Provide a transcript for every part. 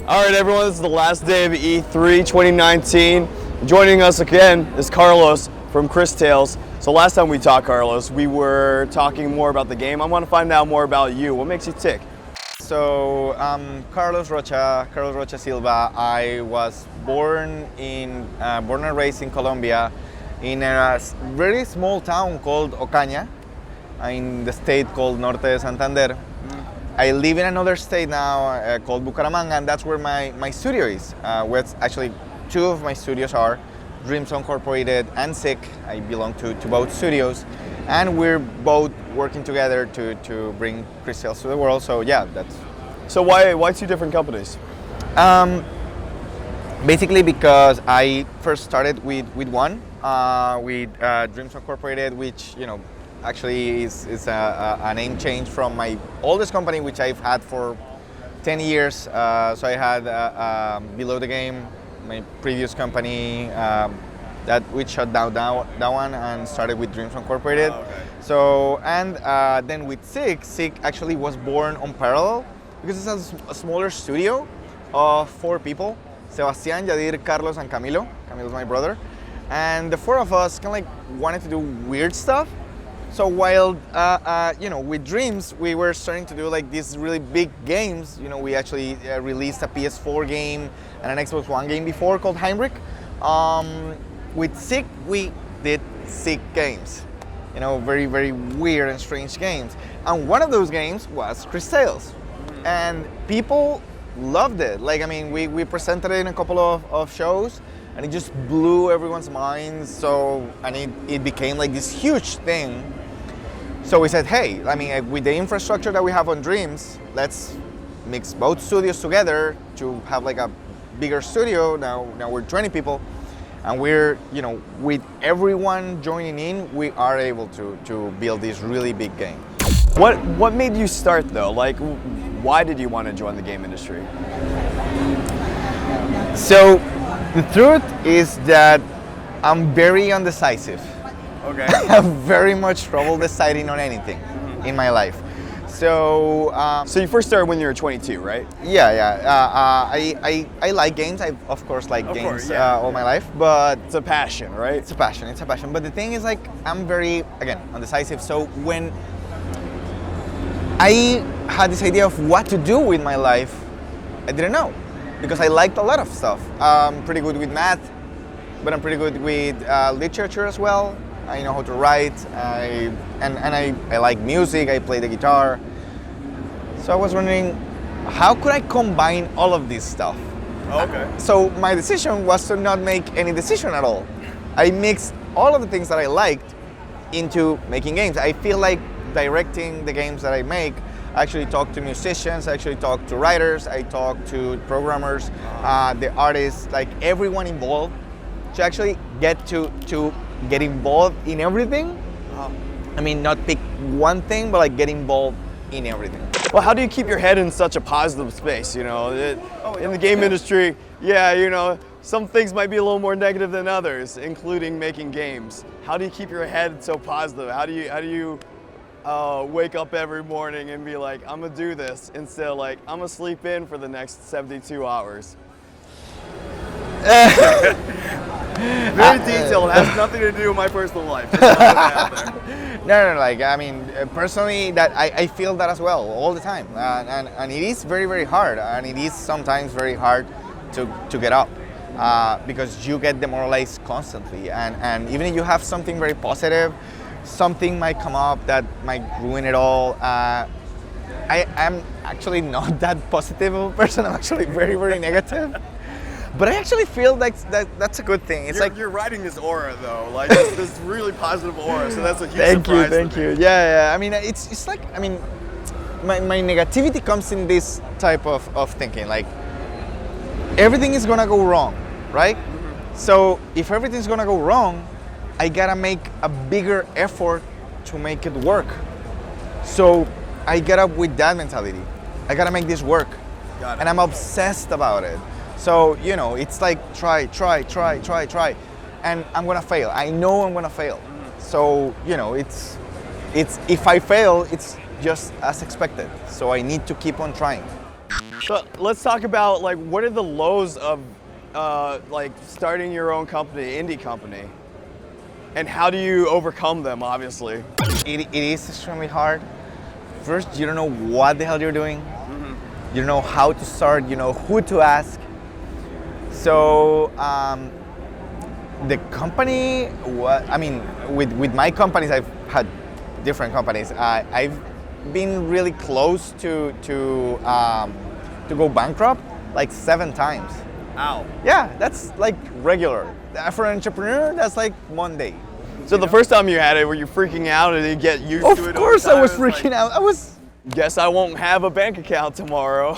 All right, everyone, this is the last day of E3 2019. Joining us again is Carlos from Cris Tales. So last time we talked, Carlos, we were talking more about the game. I want to find out more about you. What makes you tick? So I'm Carlos Rocha Silva. I was born and raised in Colombia, in a very small town called Ocaña, in the state called Norte de Santander. I live in another state now called Bucaramanga, and that's where my studio is. Where actually two of my studios are, Dreams Uncorporated and Sick. I belong to both studios, and we're both working together to bring Cris Tales to the world. So yeah, that's. So why two different companies? Basically because I first started with one, with Dreams Incorporated, which actually is a name change from my oldest company, which I've had for 10 years. So I had Below the Game, my previous company, we shut down that one and started with Dreams Incorporated. Oh, okay. So and then with Sick actually was born on parallel because it's a smaller studio of 4 people: Sebastián, Yadir, Carlos, and Camilo. Camilo's my brother, and the 4 of us kind of like wanted to do weird stuff. So while with Dreams, we were starting to do like these really big games. We actually released a PS4 game and an Xbox One game before called Heinrich. With Sick, we did Sick games. Very, very weird and strange games. And one of those games was Cris Tales. And people loved it. We presented it in a couple of shows, and it just blew everyone's minds. And it became like this huge thing. So we said, hey, with the infrastructure that we have on Dreams, let's mix both studios together to have like a bigger studio. Now we're 20 people, and we're, with everyone joining in, we are able to build this really big game. What made you start though? Why did you want to join the game industry? So the truth is that I'm very undecisive. Okay. I have very much trouble deciding on anything in my life. So So you first started when you were 22, right? Yeah. I like games. I of course like games all my life, but It's a passion, right? it's a passion. But the thing is, I'm very, again, undecisive. So when I had this idea of what to do with my life, I didn't know, because I liked a lot of stuff. I'm pretty good with math, but I'm pretty good with literature as well. I know how to write, I like music, I play the guitar. So I was wondering, how could I combine all of this stuff? Okay. So my decision was to not make any decision at all. I mixed all of the things that I liked into making games. I feel like directing the games that I make. I actually talk to musicians, I actually talk to writers, I talk to programmers, the artists, like everyone involved, to actually get to get involved in everything. Not pick one thing, but get involved in everything. Well, how do you keep your head in such a positive space? In the game industry, some things might be a little more negative than others, including making games. How do you keep your head so positive? How do you wake up every morning and be like, I'm gonna do this, instead of like, I'm gonna sleep in for the next 72 hours? Very detailed, has nothing to do with my personal life. Just No. Personally, that I feel that as well all the time, and it is very, very hard, and it is sometimes very hard to get up because you get demoralized constantly, and even if you have something very positive, something might come up that might ruin it all. I am actually not that positive of a person. I'm actually very, very negative. But I actually feel that's a good thing. It's you're riding this aura though, this really positive aura. So that's a huge surprise. Thank you. Yeah. It's like, my negativity comes in this type of thinking. Like, everything is gonna go wrong, right? Mm-hmm. So if everything's gonna go wrong, I gotta make a bigger effort to make it work. So I get up with that mentality. I gotta make this work. Got it. And I'm obsessed about it. So, it's like try. And I'm gonna fail. I know I'm gonna fail. So, it's if I fail, it's just as expected. So I need to keep on trying. So let's talk about like what are the lows of like starting your own company, indie company, and how do you overcome them? Obviously, It is extremely hard. First, you don't know what the hell you're doing. You don't know how to start. You know who to ask. So the company, with my companies, I've had different companies. I've been really close to go bankrupt like 7 times. ow. Yeah, that's like regular. For an entrepreneur, that's like Monday. So the first time you had it, were you freaking out, and you get used to it? Of course, I was freaking out. Guess I won't have a bank account tomorrow.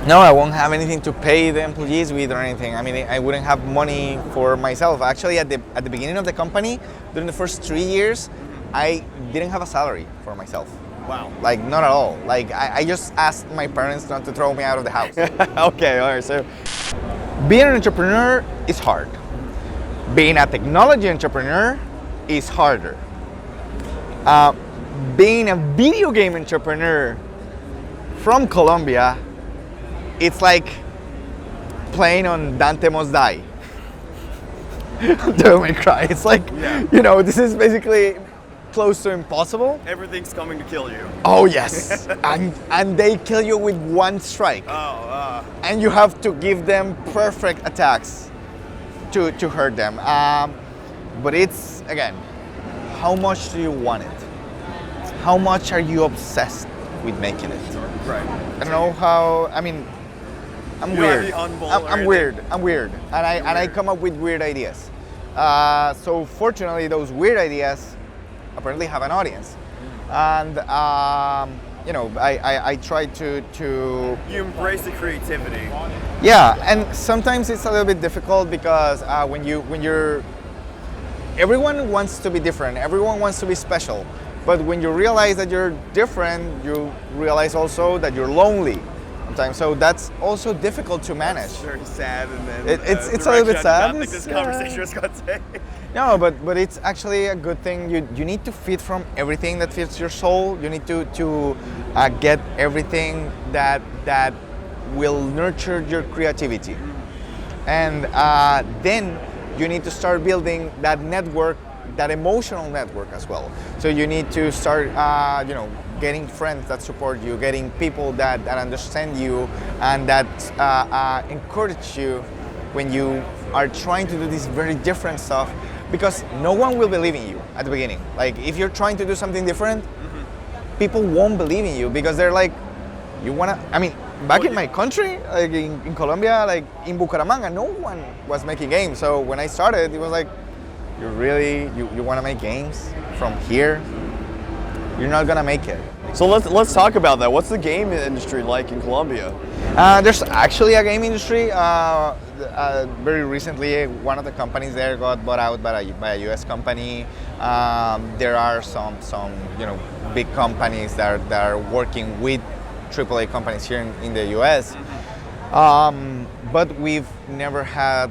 No, I won't have anything to pay the employees with or anything. I mean, I wouldn't have money for myself. Actually, at the beginning of the company, during the first 3 years, I didn't have a salary for myself. Wow. Like, not at all. Like, I just asked my parents not to throw me out of the house. Okay, all right. So Being an entrepreneur is hard. Being a technology entrepreneur is harder. Being a video game entrepreneur from Colombia, it's like playing on Dante Must Die. Devil May Cry. It's like, this is basically close to impossible. everything's coming to kill you. Oh yes, and they kill you with one strike. And you have to give them perfect attacks to hurt them. But it's, again, how much do you want it? How much are you obsessed with making it? Right. I don't know how. I mean, I'm You weird. don't have the unbowl or I'm anything? weird. I'm weird, and I come up with weird ideas. So fortunately, those weird ideas apparently have an audience, and I try to You embrace the creativity. yeah, and sometimes it's a little bit difficult because when you're everyone wants to be different, everyone wants to be special, but when you realize that you're different, you realize also that you're lonely sometimes. So that's also difficult to manage. It's very sad, and then It's a little bit sad. I think this conversation was going to take. No, but it's actually a good thing. You need to feed from everything that fits your soul. You need to get everything that will nurture your creativity, and then you need to start building that network, that emotional network as well. So you need to start, getting friends that support you, getting people that understand you and that encourage you when you are trying to do this very different stuff, because no one will believe in you at the beginning. Like, if you're trying to do something different, people won't believe in you because they're like, back in my country, like in Colombia, like in Bucaramanga, no one was making games. So when I started, it was like, you want to make games from here? You're not gonna make it. So let's talk about that. What's the game industry like in Colombia? There's actually a game industry. Very recently, one of the companies there got bought out by a U.S. company. There are some big companies that are working with AAA companies here in the U.S. But we've never had,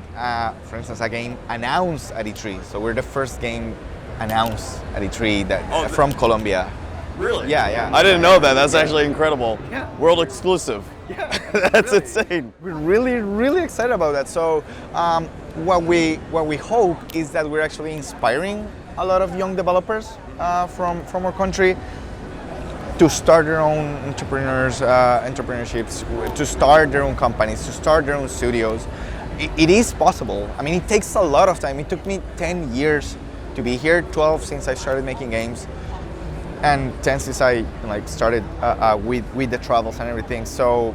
for instance, a game announced at E3. So we're the first game announced at E3 from Colombia. Really? Yeah. I didn't know that. That's actually incredible. Yeah. World exclusive. Yeah. That's insane. We're really excited about that. So what we hope is that we're actually inspiring a lot of young developers from our country to start their own entrepreneurships, to start their own companies, to start their own studios. It is possible. I mean, it takes a lot of time. It took me 10 years to be here, 12 since I started making games, and 10 since I started with the travels and everything. So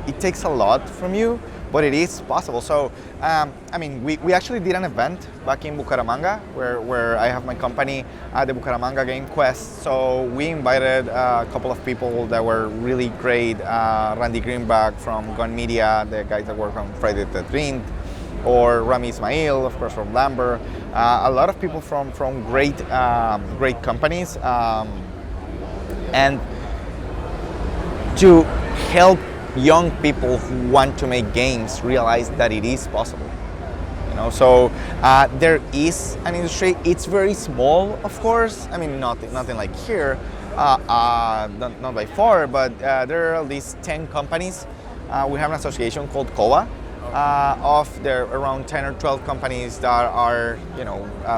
it takes a lot from you, but it is possible. So we actually did an event back in Bucaramanga where I have my company, the Bucaramanga Game Quest. So we invited a couple of people that were really great. Randy Greenback from Gun Media, the guys that work on Friday the 13th, or Rami Ismail, of course, from Lambert. A lot of people from great companies, and to help young people who want to make games realize that it is possible. So there is an industry. It's very small, of course. I mean, nothing like here, not by far, but there are at least 10 companies We have an association called COA. Of there around 10 or 12 companies that are,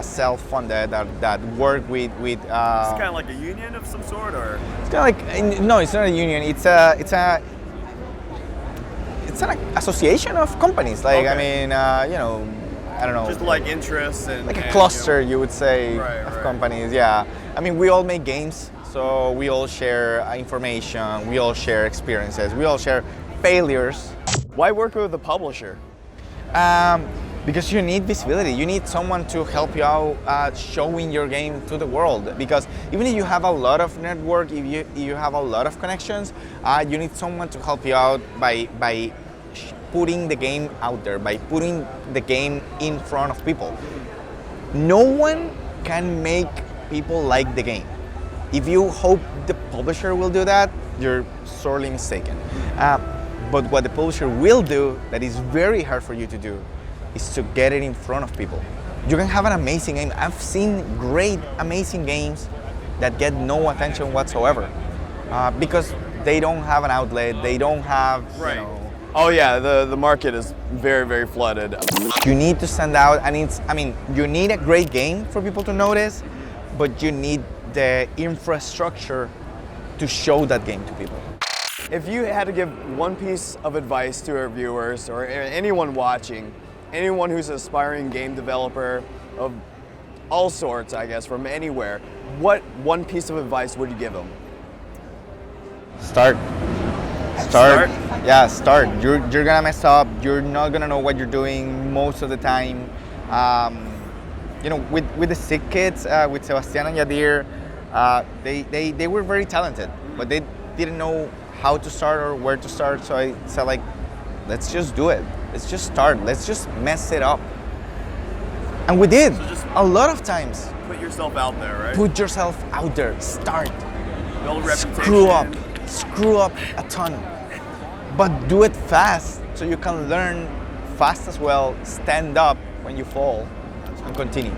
self-funded, that work with. It's kind of like a union of some sort, or? It's kind of like, no, it's not a union. It's an association of companies. Like, Okay. I don't know. Just like interests and Like a and, cluster, you would say, Right, of right. companies. Yeah. I mean, we all make games, so we all share information, we all share experiences, we all share failures. Why work with a publisher? Because you need visibility. You need someone to help you out showing your game to the world. Because even if you have a lot of network, if you have a lot of connections, you need someone to help you out by putting the game out there, by putting the game in front of people. No one can make people like the game. If you hope the publisher will do that, you're sorely mistaken. But what the publisher will do, that is very hard for you to do, is to get it in front of people. You can have an amazing game. I've seen great, amazing games that get no attention whatsoever because they don't have an outlet, they don't have, Right. Oh yeah, the market is very, very flooded. You need to stand out, and you need a great game for people to notice, but you need the infrastructure to show that game to people. If you had to give one piece of advice to our viewers or anyone watching, anyone who's an aspiring game developer of all sorts, I guess, from anywhere, what one piece of advice would you give them? Start. Yeah, start. You're gonna mess up. You're not gonna know what you're doing most of the time. With the sick kids, with Sebastian and Yadir, they were very talented, but they didn't know how to start or where to start. So I said, like, let's just do it. Let's just start. Let's just mess it up. And we did. So just a lot of times. Put yourself out there, right? Put yourself out there. Start. Build a reputation. Screw up a ton. But do it fast so you can learn fast as well, stand up when you fall, and continue.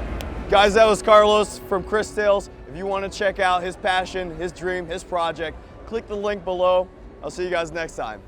Guys, that was Carlos from Cris Tales. If you want to check out his passion, his dream, his project, click the link below. I'll see you guys next time.